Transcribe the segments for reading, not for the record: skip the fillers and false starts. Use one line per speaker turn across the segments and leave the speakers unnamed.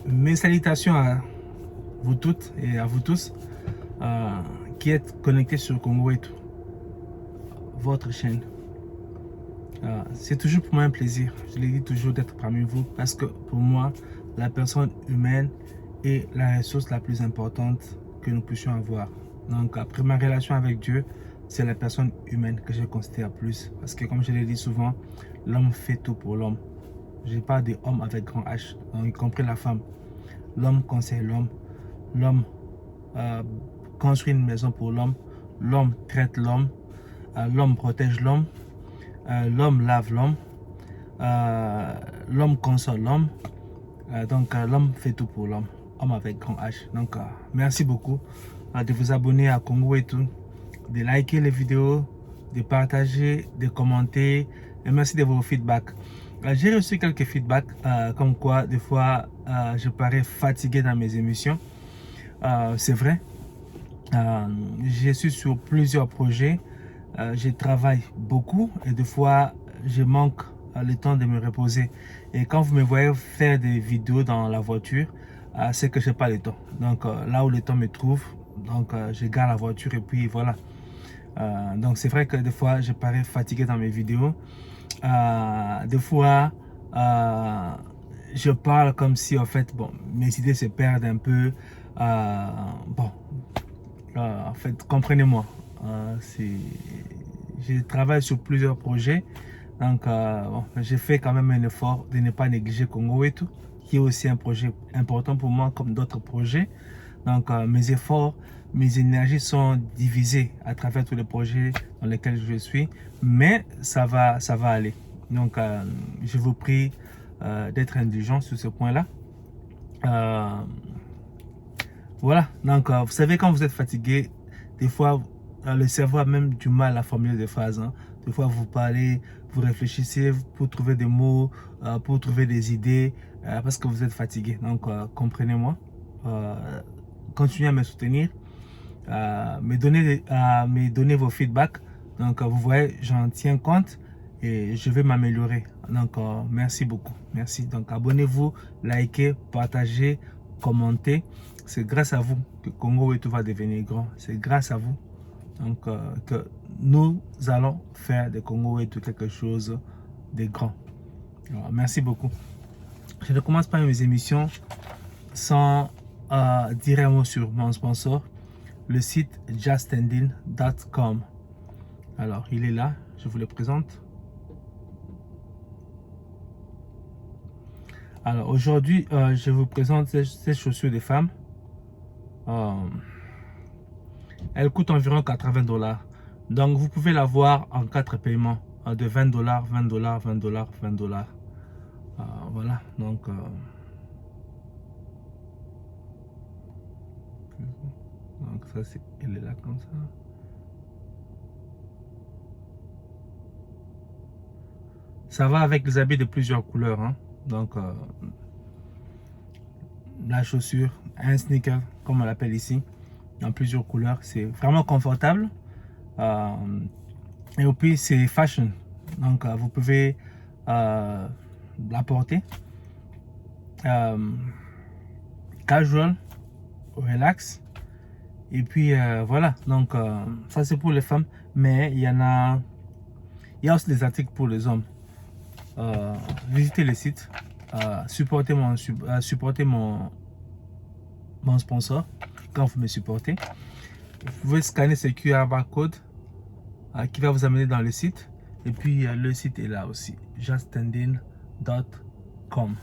Mes salutations à vous toutes et à vous tous qui êtes connectés sur Congo et tout, votre chaîne. C'est toujours pour moi un plaisir, je l'ai dit toujours, d'être parmi vous parce que pour moi, la personne humaine est la ressource la plus importante que nous puissions avoir. Donc après ma relation avec Dieu, c'est la personne humaine que je considère plus parce que comme je l'ai dit souvent, l'homme fait tout pour l'homme. Je parle des hommes avec grand H, donc y compris la femme. L'homme conseille l'homme, l'homme construit une maison pour l'homme, l'homme traite l'homme, l'homme protège l'homme, l'homme lave l'homme, l'homme console l'homme, donc l'homme fait tout pour l'homme, homme avec grand H. Donc merci beaucoup de vous abonner à Congo et tout, de liker les vidéos, de partager, de commenter et merci de vos feedbacks. J'ai reçu quelques feedbacks comme quoi des fois je parais fatigué dans mes émissions. C'est vrai, je suis sur plusieurs projets, je travaille beaucoup et des fois je manque le temps de me reposer. Et quand vous me voyez faire des vidéos dans la voiture, c'est que je n'ai pas le temps. Donc là où le temps me trouve, donc je garde la voiture et puis voilà. Donc c'est vrai que des fois je parais fatigué dans mes vidéos. Des fois je parle comme si en fait bon mes idées se perdent un peu. En fait comprenez-moi, je travaille sur plusieurs projets, donc bon, j'ai fait quand même un effort de ne pas négliger Congo et tout, qui est aussi un projet important pour moi comme d'autres projets. Donc mes efforts, mes énergies sont divisées à travers tous les projets dans lesquels je suis, mais ça va aller. Donc je vous prie d'être indulgent sur ce point-là. Voilà, donc vous savez, quand vous êtes fatigué, des fois le cerveau a même du mal à formuler des phrases. Des fois vous parlez, vous réfléchissez pour trouver des mots, pour trouver des idées, parce que vous êtes fatigué. Donc comprenez-moi, continuez à me soutenir, me donner vos feedbacks. Donc vous voyez, j'en tiens compte et je vais m'améliorer. Donc merci beaucoup, merci. Donc abonnez-vous, likez, partagez, commentez. C'est grâce à vous que Congo et tout va devenir grand. C'est grâce à vous donc que nous allons faire de Congo et tout quelque chose de grand. Alors, merci beaucoup. Je ne commence pas mes émissions sans dire un mot sur mon sponsor, le site juststanding.com. Alors, il est là, je vous le présente. Alors, aujourd'hui, je vous présente ces chaussures de femmes. Elle coûte environ 80 $. Donc, vous pouvez l'avoir en 4 paiements de 20 $, 20 $, 20 $, 20 $. Voilà, donc... donc ça, elle est là comme ça. Ça va avec les habits de plusieurs couleurs. Hein. Donc, la chaussure, un sneaker, comme on l'appelle ici, dans plusieurs couleurs. C'est vraiment confortable. Et puis, c'est fashion. Donc, vous pouvez la porter. Casual, relax. Et puis, voilà. Donc, ça, c'est pour les femmes. Mais il y a aussi des articles pour les hommes. Visitez le site. Supportez mon sponsor quand vous me supportez. Vous pouvez scanner ce QR barcode qui va vous amener dans le site. Et puis le site est là aussi, juststanding.com.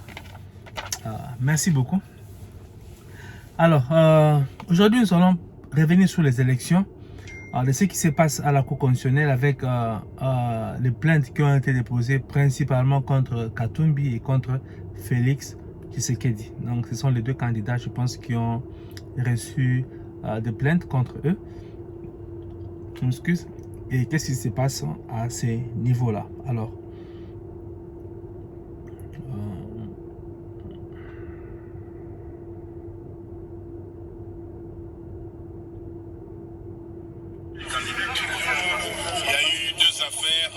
Merci beaucoup. Alors aujourd'hui nous allons revenir sur les élections, de ce qui se passe à la Cour constitutionnelle avec les plaintes qui ont été déposées principalement contre Katumbi et contre Félix Tshisekedi. Donc ce sont les deux candidats, je pense, qui ont reçu des plaintes contre eux. Je m'excuse. Et qu'est-ce qui se passe à ces niveaux-là? Alors,
il y a eu deux affaires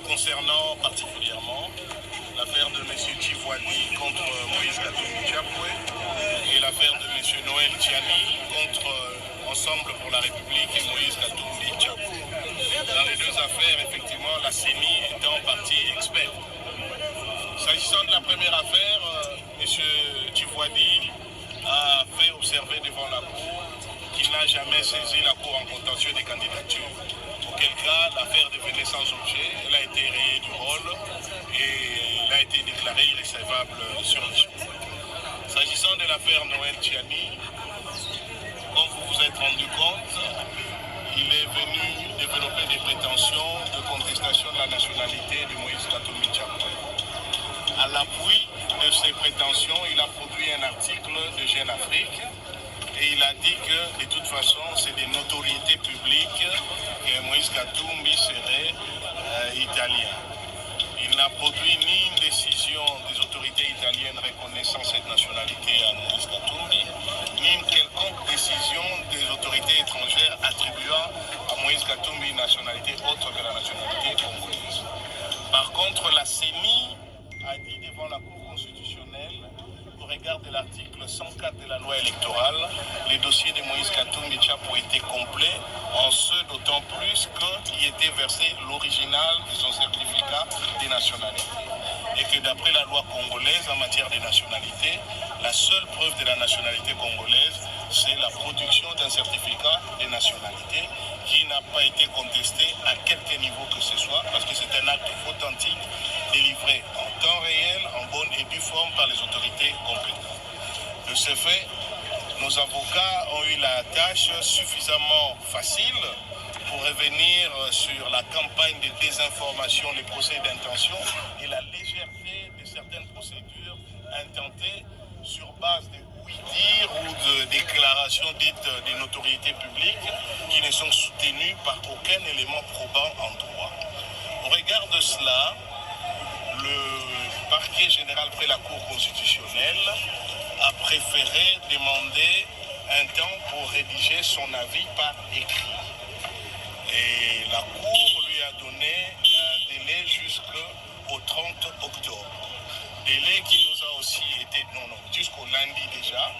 concernant particulièrement l'affaire de M. Tivouani contre Moïse Katumbi Chapwe et l'affaire de M. Noël Tchiani contre Ensemble pour la République et Moïse Katumbi Chapwe. Dans les deux affaires, effectivement, la CENI était en partie experte. S'agissant de la première affaire, M. Tivouadi a fait observer devant la Cour qu'il n'a jamais saisi la Cour en contentieux des candidatures. Auquel cas, l'affaire devenait sans objet, elle a été rayée du rôle et elle a été déclarée irrécevable sur le champ. S'agissant de l'affaire Noël Tchiani, comme vous vous êtes rendu compte, il est venu développer des prétentions de contestation de la nationalité de Moïse Katumbi Chapwe. À l'appui de ces prétentions, il a produit un article de Jeune Afrique et il a dit que de toute façon, c'est des notoriétés publiques que Moïse Katumbi serait italien. Il n'a produit ni une décision des autorités italiennes reconnaissant cette nationalité à Moïse Katumbi, ni une quelconque décision des autorités étrangères attribuant à Moïse Katumbi une nationalité autre que la nationalité congolaise. Par contre, la CENI a dit devant la Cour constitutionnelle, au regard de l'article 104 de la loi électorale, les dossiers de Moïse Katumbi Chapwe étaient complets, en ce d'autant plus qu'il était versé l'original de son certificat de nationalité. Et que d'après la loi congolaise en matière de nationalité, la seule preuve de la nationalité congolaise, c'est la production d'un certificat de nationalité qui n'a pas été contesté à quelque niveau que ce soit, parce que c'est un acte authentique délivré en temps réel, en bonne et due forme par les autorités compétentes. De ce fait, nos avocats ont eu la tâche suffisamment facile pour revenir sur la campagne de désinformation, les procès d'intention et la légèreté de certaines procédures intentées sur base de oui-dire ou de déclarations dites des notoriétés publiques qui ne sont soutenues par aucun élément probant en droit. Au regard de cela, le parquet général près la Cour constitutionnelle a préféré demander un temps pour rédiger son avis par écrit. Et la Cour lui a donné un délai jusqu'au 30 octobre. Délai qui nous a aussi été, jusqu'au lundi déjà,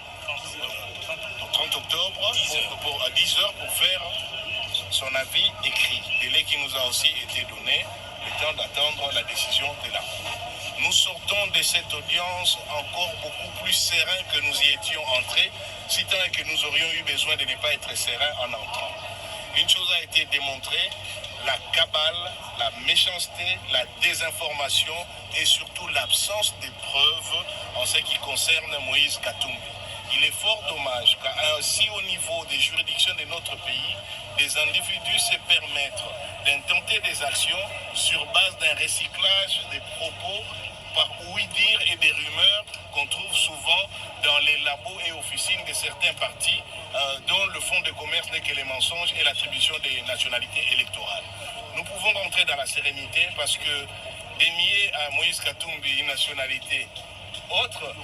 au 30 octobre, à 10 heures pour faire son avis écrit. Délai qui nous a aussi été donné, le temps d'attendre la décision de la Cour. Nous sortons de cette audience encore beaucoup plus sereins que nous y étions entrés, si tant est que nous aurions eu besoin de ne pas être sereins en entrant. Une chose a été démontrée, la cabale, la méchanceté, la désinformation et surtout l'absence de preuves en ce qui concerne Moïse Katumbi. Il est fort dommage qu'à un si haut niveau des juridictions de notre pays, des individus se permettent d'intenter des actions sur base d'un recyclage des propos par oui-dire et des rumeurs qu'on trouve souvent dans les labos et officines de certains partis dont le fonds de commerce n'est que les mensonges et l'attribution des nationalités électorales. Nous pouvons rentrer dans la sérénité parce que dénier à Moïse Katumbi une nationalité autre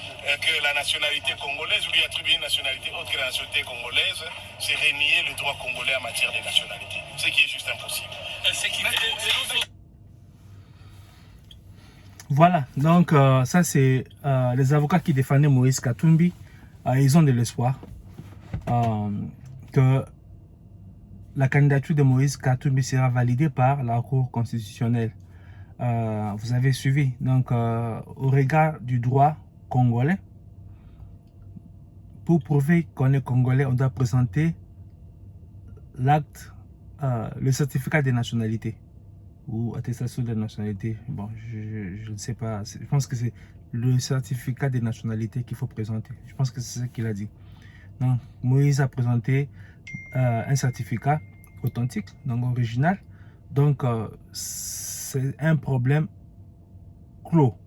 que la nationalité congolaise ou lui attribuer une nationalité autre que la nationalité congolaise, c'est renier le droit congolais en matière de nationalité, ce qui est juste impossible.
Voilà, donc ça c'est les avocats qui défendaient Moïse Katumbi, ils ont de l'espoir que la candidature de Moïse Katumbi sera validée par la Cour constitutionnelle. Vous avez suivi, donc au regard du droit congolais, pour prouver qu'on est congolais, on doit présenter l'acte, le certificat de nationalité ou attestation de nationalité. Bon, je ne sais pas, je pense que c'est le certificat de nationalité qu'il faut présenter. Je pense que c'est ce qu'il a dit. Donc, Moïse a présenté un certificat authentique, donc original. Donc, c'est un problème clos,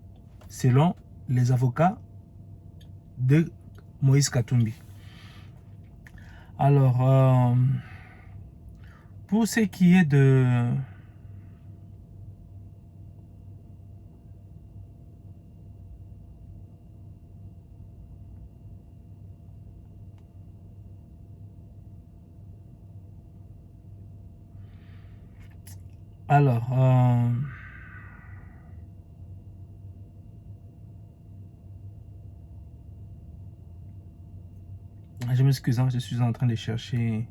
selon les avocats de Moïse Katumbi. Alors, pour ce qui est de... Alors, Je m'excuse, hein, je suis en train de chercher.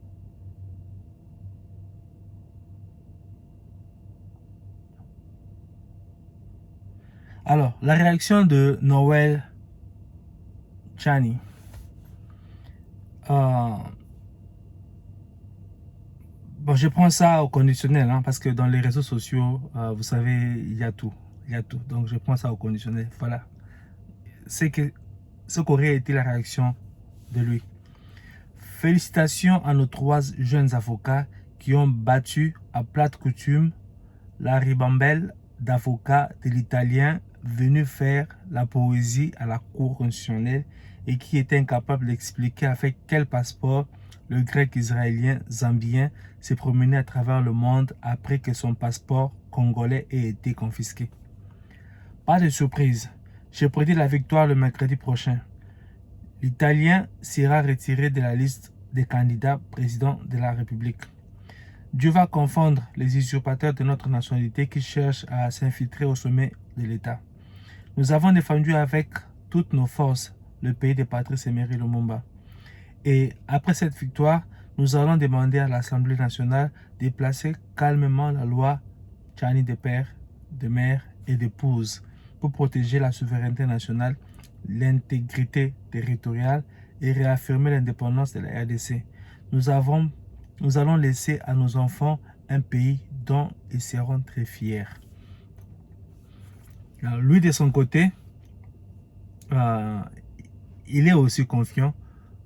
Alors, la réaction de Noël Tchiani. Bon, je prends ça au conditionnel, hein, parce que dans les réseaux sociaux, vous savez, il y a tout. Il y a tout. Donc, je prends ça au conditionnel. Voilà. C'est que ce qu'aurait été la réaction de lui. Félicitations à nos 3 jeunes avocats qui ont battu à plate coutume la ribambelle d'avocats de l'Italien venu faire la poésie à la Cour constitutionnelle et qui était incapable d'expliquer avec quel passeport le grec israélien zambien s'est promené à travers le monde après que son passeport congolais ait été confisqué. Pas de surprise, j'ai prédit la victoire le mercredi prochain. L'Italien sera retiré de la liste des candidats président de la République. Dieu va confondre les usurpateurs de notre nationalité qui cherchent à s'infiltrer au sommet de l'État. Nous avons défendu avec toutes nos forces le pays de Patrice Emery Lumumba. Et après cette victoire, nous allons demander à l'Assemblée nationale de placer calmement la loi Tchiani de père, de mère et d'épouse pour protéger la souveraineté nationale, l'intégrité territoriale et réaffirmer l'indépendance de la RDC. Nous allons laisser à nos enfants un pays dont ils seront très fiers. Alors, lui, de son côté, il est aussi confiant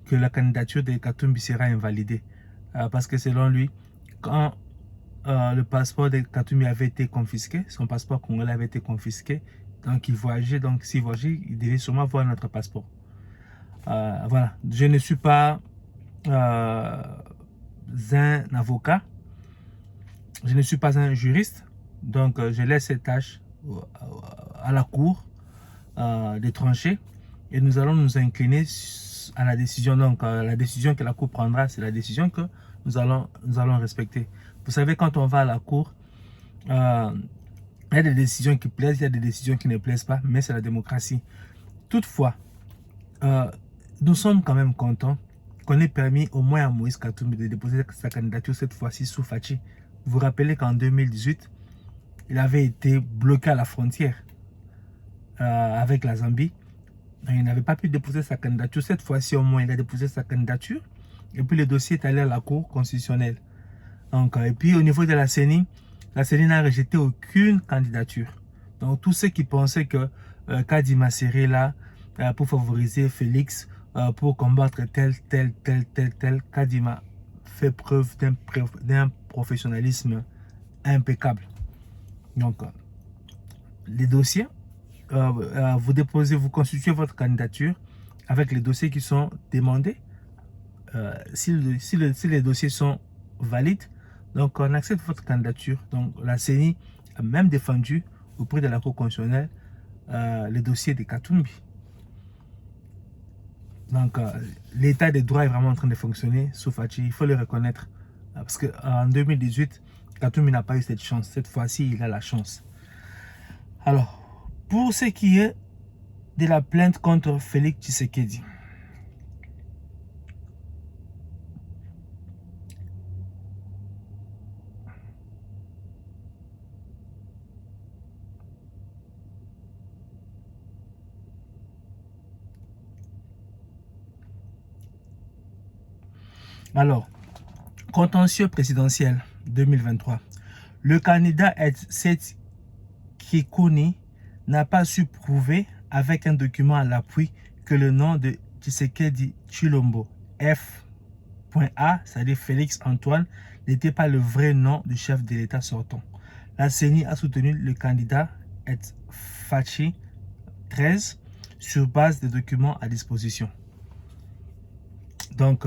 que la candidature de Katumbi sera invalidée. Parce que selon lui, quand le passeport de Katumbi avait été confisqué, son passeport congolais avait été confisqué, donc il voyageait, donc s'il voyageait, il devait sûrement avoir notre passeport. Voilà, je ne suis pas un avocat, je ne suis pas un juriste, donc je laisse cette tâche à la cour de trancher et nous allons nous incliner à la décision. Donc la décision que la cour prendra, c'est la décision que nous allons respecter. Vous savez, quand on va à la cour, il y a des décisions qui plaisent, il y a des décisions qui ne plaisent pas, mais c'est la démocratie. Toutefois, nous sommes quand même contents qu'on ait permis au moins à Moïse Katumbi de déposer sa candidature cette fois-ci sous Fachi. Vous vous rappelez qu'en 2018, il avait été bloqué à la frontière avec la Zambie. Il n'avait pas pu déposer sa candidature. Cette fois-ci, au moins, il a déposé sa candidature. Et puis, le dossier est allé à la Cour constitutionnelle. Donc, et puis, au niveau de la CENI n'a rejeté aucune candidature. Donc, tous ceux qui pensaient que Kadima serait là pour favoriser Félix, pour combattre tel, Kadima fait preuve d'un professionnalisme impeccable. Donc, les dossiers, vous constituez votre candidature avec les dossiers qui sont demandés. Si les dossiers sont valides, donc on accepte votre candidature. Donc la CENI a même défendu auprès de la Cour constitutionnelle les dossiers de Katumbi. Donc l'état des droits est vraiment en train de fonctionner sous Fachi, il faut le reconnaître. Parce qu'en 2018, Katumbi n'a pas eu cette chance. Cette fois-ci, il a la chance. Alors, pour ce qui est de la plainte contre Félix Tshisekedi, alors, contentieux présidentiel 2023. Le candidat Seth Kikuni n'a pas su prouver avec un document à l'appui que le nom de Tshisekedi Tshilombo, F.A, c'est-à-dire Félix Antoine, n'était pas le vrai nom du chef de l'État sortant. La CENI a soutenu le candidat Fachi 13 sur base des documents à disposition. Donc,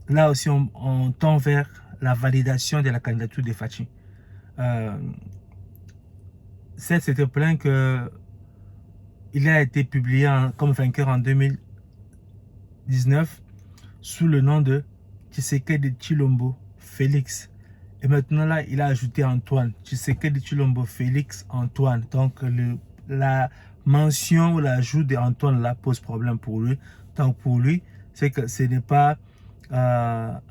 là aussi, on tend vers la validation de la candidature de Fachi. C'était plaint qu'il a été publié comme vainqueur en 2019 sous le nom de Tshisekedi Tshilombo Félix. Et maintenant là, il a ajouté Antoine. Tshisekedi Tshilombo Félix Antoine. Donc la mention ou l'ajout d'Antoine là pose problème pour lui. Donc pour lui, c'est que ce n'est pas la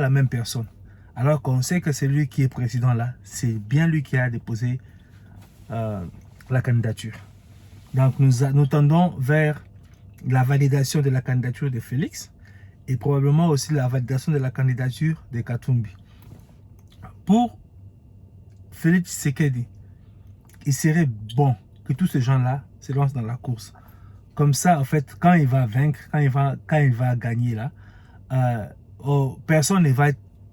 même personne. Alors qu'on sait que c'est lui qui est président là, c'est bien lui qui a déposé la candidature. Donc nous tendons vers la validation de la candidature de Félix et probablement aussi la validation de la candidature de Katumbi. Pour Félix Tshisekedi, il serait bon que tous ces gens-là se lancent dans la course. Comme ça, en fait, quand il va vaincre, quand il va gagner là, personne ne va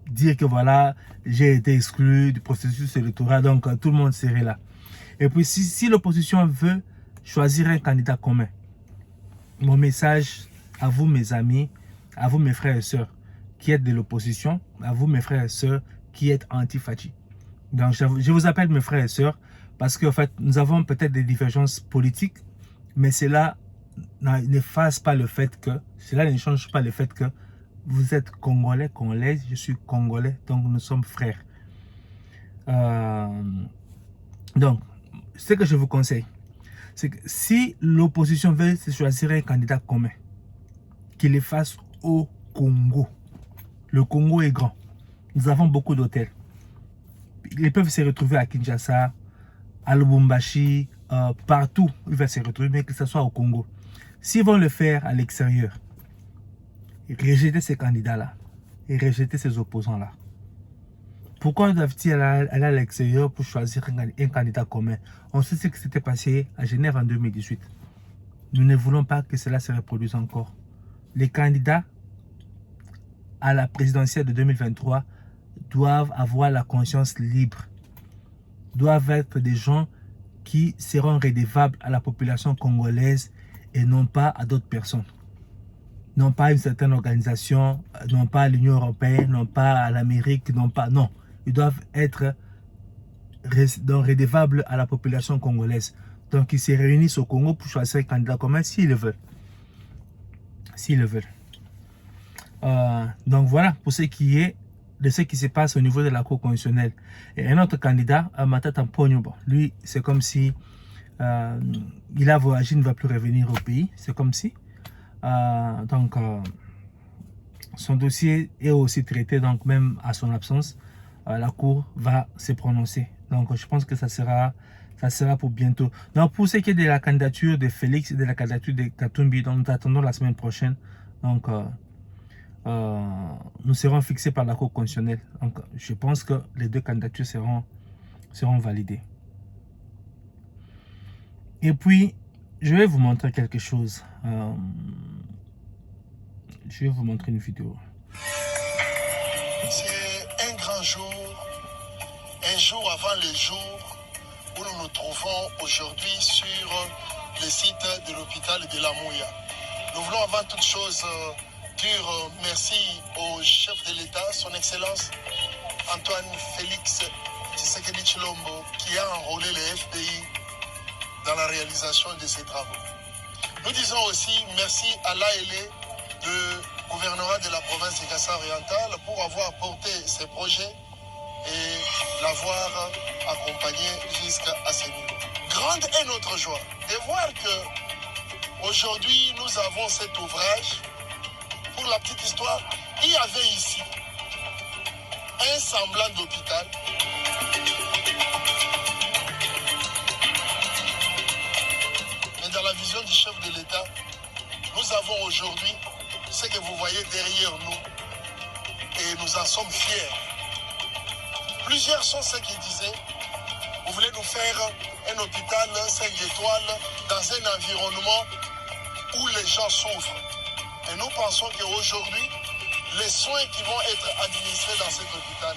dire que voilà, j'ai été exclu du processus électoral, donc tout le monde serait là. Et puis si l'opposition veut choisir un candidat commun, mon message à vous mes amis, à vous mes frères et sœurs qui êtes de l'opposition, à vous mes frères et sœurs qui êtes anti-Fachi. Donc je vous appelle mes frères et sœurs parce qu'en fait nous avons peut-être des divergences politiques, mais cela n'efface pas le fait que, cela ne change pas le fait que vous êtes Congolais, Congolaises, je suis Congolais, donc nous sommes frères. Donc, ce que je vous conseille, c'est que si l'opposition veut se choisir un candidat commun, qu'il le fasse au Congo. Le Congo est grand. Nous avons beaucoup d'hôtels. Ils peuvent se retrouver à Kinshasa, à Lubumbashi, partout. Ils vont se retrouver, mais que ce soit au Congo. S'ils vont le faire à l'extérieur, rejeter ces candidats-là et rejeter ces opposants-là. Pourquoi doivent-ils aller à l'extérieur pour choisir un candidat commun? On sait ce qui s'était passé à Genève en 2018. Nous ne voulons pas que cela se reproduise encore. Les candidats à la présidentielle de 2023 doivent avoir la conscience libre. Doivent être des gens qui seront redevables à la population congolaise et non pas à d'autres personnes. Non pas à une certaine organisation, non pas à l'Union européenne, non pas à l'Amérique, non. Ils doivent être redevables à la population congolaise. Donc ils se réunissent au Congo pour choisir un candidat commun s'ils le veulent. S'ils le veulent. Donc voilà pour ce qui est de ce qui se passe au niveau de la Cour constitutionnelle. Et un autre candidat, Matata Mponyo, lui, c'est comme si il a voyagé, il ne va plus revenir au pays. C'est comme si. Son dossier est aussi traité, donc même à son absence, la Cour va se prononcer. Donc je pense que ça sera pour bientôt. Donc pour ce qui est de la candidature de Félix et de la candidature de Katumbi, donc nous attendons la semaine prochaine. Donc nous serons fixés par la Cour constitutionnelle. Donc je pense que les deux candidatures seront validées. Et puis je vais vous montrer quelque chose. Je vais vous montrer une vidéo.
C'est un grand jour, un jour avant le jour où nous nous trouvons aujourd'hui sur le site de l'hôpital de la Mouya. Nous voulons avant toute chose dire merci au chef de l'État, son Excellence Antoine Félix Tshisekedi Tshilombo, qui a enrôlé les FPI dans la réalisation de ces travaux. Nous disons aussi merci à l'ALE, le gouvernement de la province de Kassa-Oriental, pour avoir porté ces projets et l'avoir accompagné jusqu'à ce niveau. Grande est notre joie de voir que aujourd'hui nous avons cet ouvrage. Pour la petite histoire, il y avait ici un semblant d'hôpital. Mais dans la vision du chef de l'État, nous avons aujourd'hui ce que vous voyez derrière nous et nous en sommes fiers. Plusieurs sont ceux qui disaient, vous voulez nous faire un hôpital 5 étoiles dans un environnement où les gens souffrent. Et nous pensons qu'aujourd'hui, les soins qui vont être administrés dans cet hôpital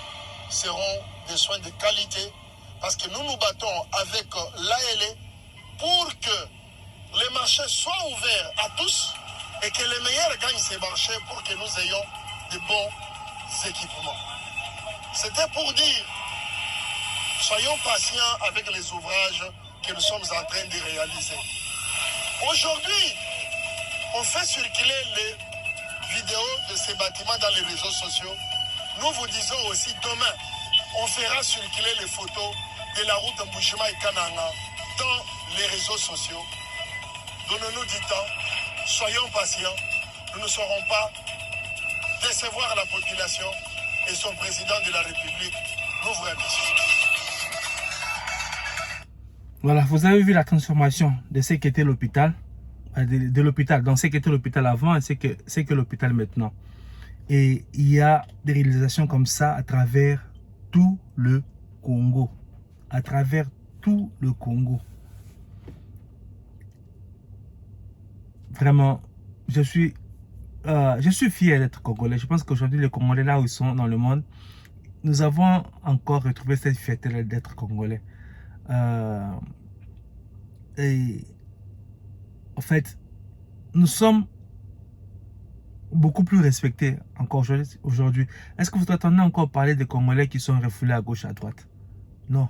seront des soins de qualité parce que nous nous battons avec l'ALE pour que les marchés soient ouverts à tous et que les meilleurs gagnent ces marchés pour que nous ayons de bons équipements. C'était pour dire, soyons patients avec les ouvrages que nous sommes en train de réaliser. Aujourd'hui, on fait circuler les vidéos de ces bâtiments dans les réseaux sociaux. Nous vous disons aussi, demain, on fera circuler les photos de la route Mbushima et Kananga dans les réseaux sociaux. Donnons-nous du temps soyons patients. Nous ne saurons pas décevoir la population et son président de la République nous remercie.
Voilà, vous avez vu la transformation de ce qu'était l'hôpital, de l'hôpital, dans ce qu'était l'hôpital avant et ce que l'hôpital maintenant. Et il y a des réalisations comme ça à travers tout le Congo. À travers tout le Congo. Vraiment, je suis fier d'être Congolais. Je pense qu'aujourd'hui, les Congolais, là où ils sont dans le monde, nous avons encore retrouvé cette fierté d'être Congolais. Et en fait, nous sommes beaucoup plus respectés encore aujourd'hui. Est-ce que vous entendez encore parler des Congolais qui sont refoulés à gauche, à droite? Non.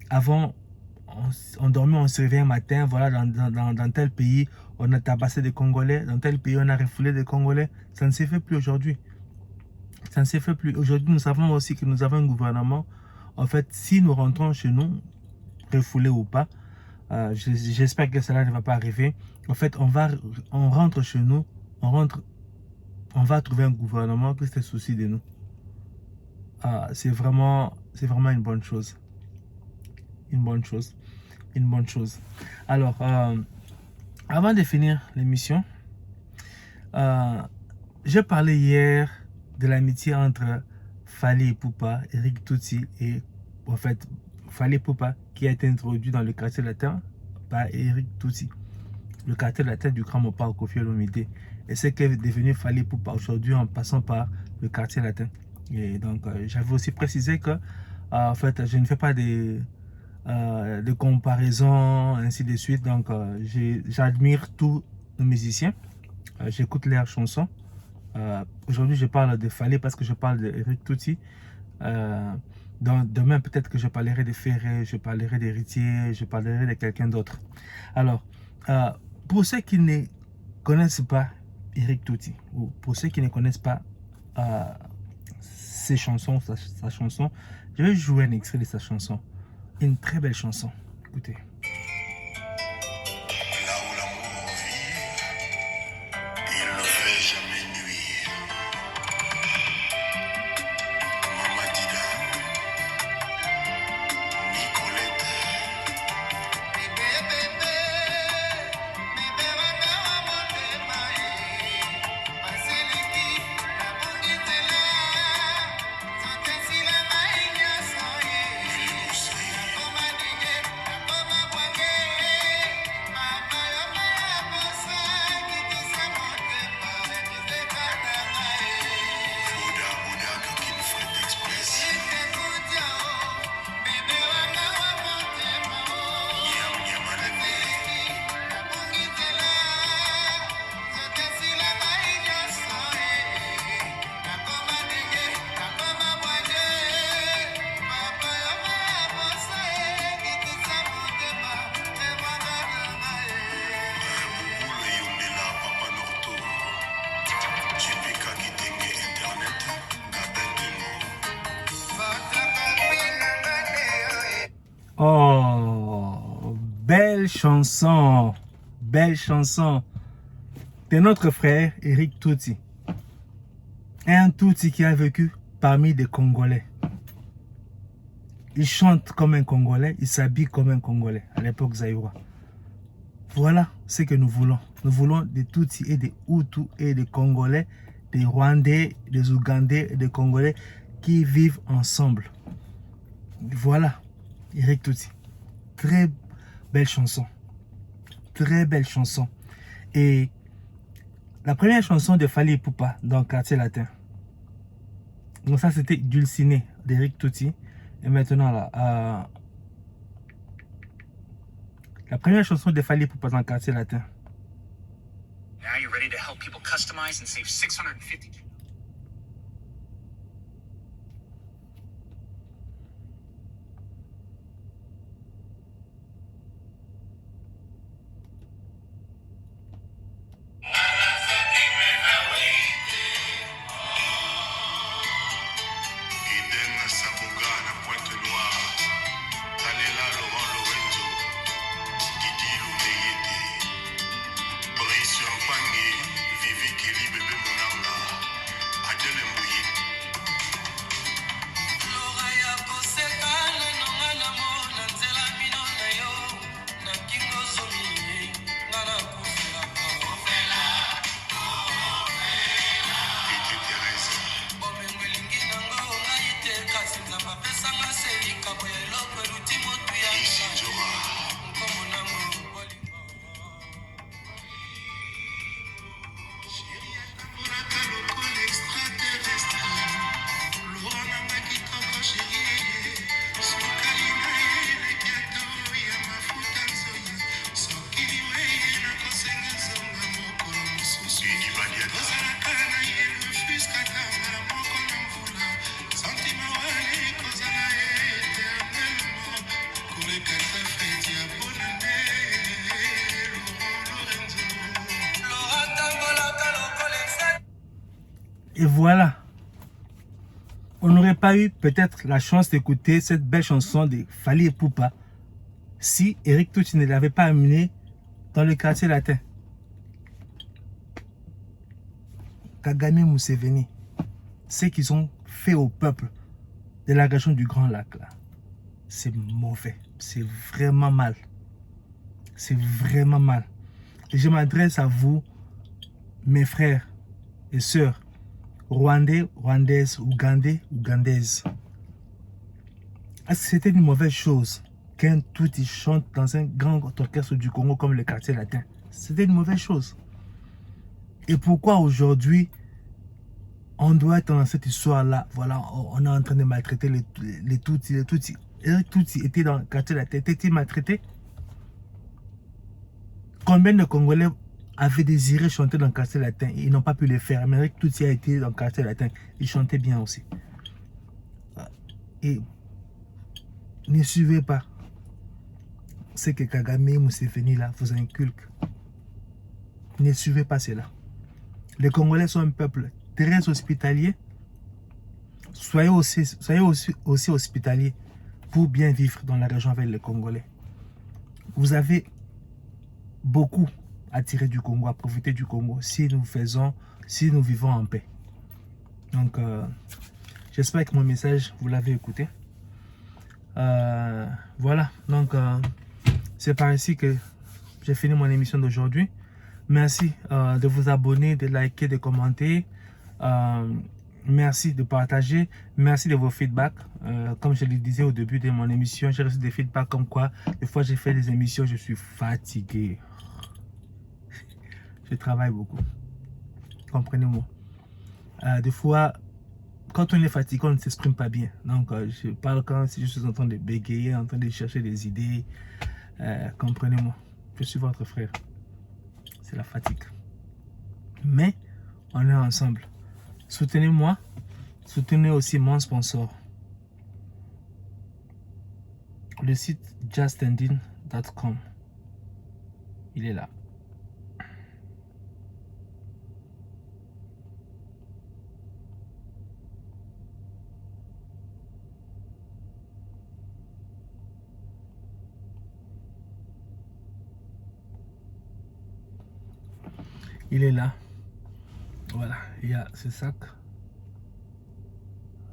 Avant, on dormait, on se réveillait un matin, voilà, dans tel pays, on a tabassé des Congolais, dans tel pays, on a refoulé des Congolais. Ça ne s'est fait plus aujourd'hui. Ça ne s'est fait plus. Aujourd'hui, nous savons aussi que nous avons un gouvernement. En fait, si nous rentrons chez nous, refoulés ou pas, j'espère que cela ne va pas arriver. En fait, on rentre chez nous, on va trouver un gouvernement qui se soucie de nous. C'est vraiment une bonne chose. Une bonne chose. Une bonne chose. Alors, avant de finir l'émission, j'ai parlé hier de l'amitié entre Fally Ipupa, Eric Tutsi et en fait Fally Ipupa qui a été introduit dans le quartier latin par Eric Tutsi. Le quartier latin du Grand Mopar Koffi Olomide. Et c'est qu'est devenu Fally Ipupa aujourd'hui en passant par le quartier latin. Et donc j'avais aussi précisé que en fait je ne fais pas de comparaisons ainsi de suite. Donc j'admire tous nos musiciens. J'écoute leurs chansons. Aujourd'hui je parle de Fally parce que je parle d'Eric Tutsi. Demain peut-être que je parlerai de Ferré, je parlerai d'Héritier, je parlerai de quelqu'un d'autre. Alors pour ceux qui ne connaissent pas Eric Tutsi, ou pour ceux qui ne connaissent pas ses chansons, sa chanson, je vais jouer un extrait de sa chanson. Une très belle chanson. Écoutez.
Là où l'amour vit, il ne fait jamais nuire. Mama Dida, Nicolette.
Oh, belle chanson de notre frère Eric Tutsi. Un Tutsi qui a vécu parmi des Congolais. Il chante comme un Congolais, il s'habille comme un Congolais à l'époque zaïrois. Voilà ce que nous voulons. Nous voulons des Tutsis et des Hutus et des Congolais, des Rwandais, des Ougandais et des Congolais qui vivent ensemble. Voilà. Eric Tutsi, très belle chanson, très belle chanson. Et la première chanson de Fally Ipupa dans Quartier Latin, donc ça c'était Dulciné d'Eric Tutsi. Et maintenant là, la première chanson de Fally Ipupa dans Quartier Latin.
Now you're ready to help people customize and save $650.
Et voilà. On n'aurait pas eu peut-être la chance d'écouter cette belle chanson de Fally Ipupa si Éric Touti ne l'avait pas amené dans le quartier latin. Kagame Museveni, ce qu'ils ont fait au peuple de la région du Grand Lac, là, c'est mauvais. C'est vraiment mal. C'est vraiment mal. Et je m'adresse à vous, mes frères et sœurs, Rwandais, Rwandaises, Ougandais, Ougandaises. Est-ce que c'était une mauvaise chose qu'un Tutsi chante dans un grand orchestre du Congo comme le quartier latin? C'était une mauvaise chose. Et pourquoi aujourd'hui on doit être dans cette histoire-là? Voilà, on est en train de maltraiter les Tutsis. Les Tutsis. Éric Touti était dans le quartier latin. Était-il maltraité? Combien de Congolais avaient désiré chanter dans le quartier latin et ils n'ont pas pu le faire? Mais Éric Touti a été dans le quartier latin. Il chantait bien aussi. Et ne suivez pas ce que Kagame Museveni là vous inculque. Ne suivez pas cela. Les Congolais sont un peuple très hospitalier. Soyez aussi hospitaliers pour bien vivre dans la région avec les Congolais. Vous avez beaucoup à tirer du Congo, à profiter du Congo si nous vivons en paix. Donc, j'espère que mon message, vous l'avez écouté. Voilà, donc c'est par ici que j'ai fini mon émission d'aujourd'hui. Merci de vous abonner, de liker, de commenter. Merci de partager. Merci de vos feedbacks. Comme je le disais au début de mon émission, j'ai reçu des feedbacks comme quoi, des fois j'ai fait des émissions, je suis fatigué. Je travaille beaucoup. Comprenez-moi. Des fois, quand on est fatigué, on ne s'exprime pas bien. Donc, je parle quand si je suis en train de bégayer, en train de chercher des idées. Comprenez-moi. Je suis votre frère. C'est la fatigue. Mais, on est ensemble. Soutenez-moi. Soutenez aussi mon sponsor. Le site justending.com. Il est là. Il est là. Voilà, il y a ce sac.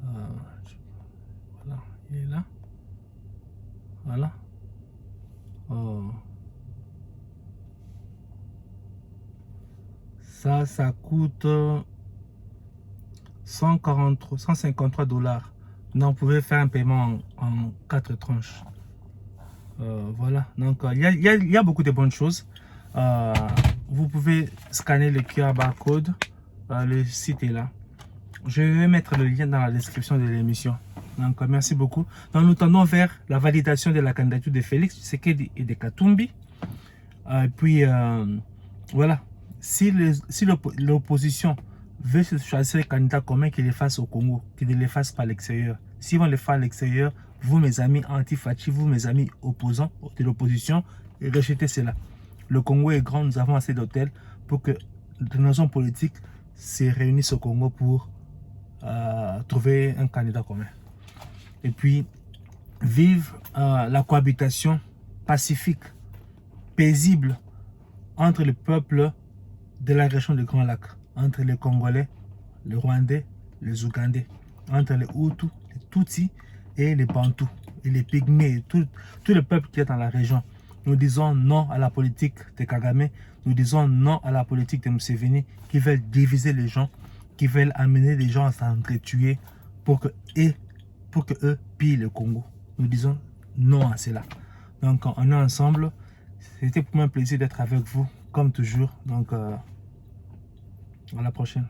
Voilà, il est là. Voilà. Ça coûte 153 $. Donc, vous pouvez faire un paiement en 4 tranches. Voilà, donc il y a beaucoup de bonnes choses. Vous pouvez scanner le QR barcode. Le site est là. Je vais mettre le lien dans la description de l'émission. Donc, merci beaucoup. Donc, nous tendons vers la validation de la candidature de Félix Tshisekedi et de Katumbi. Puis, voilà. Si l'opposition veut choisir un candidat commun, qu'il les fasse au Congo, qu'il ne les fasse pas à l'extérieur. S'ils vont les faire à l'extérieur, vous, mes amis anti-Fachi, vous, mes amis opposants de l'opposition, rejetez cela. Le Congo est grand, nous avons assez d'hôtels pour que nos hommes politiques se réunissent au Congo pour trouver un candidat commun. Et puis, vive la cohabitation pacifique, paisible entre le peuple de la région du Grand Lac, entre les Congolais, les Rwandais, les Ougandais, entre les Hutus, les Tutsis et les Bantous, et les Pygmées, tout le peuple qui est dans la région. Nous disons non à la politique de Kagame, nous disons non à la politique de Museveni qui veulent diviser les gens, qui veulent amener les gens à s'entretuer pour que eux pillent le Congo. Nous disons non à cela. Donc on est ensemble. C'était pour moi un plaisir d'être avec vous, comme toujours. Donc à la prochaine.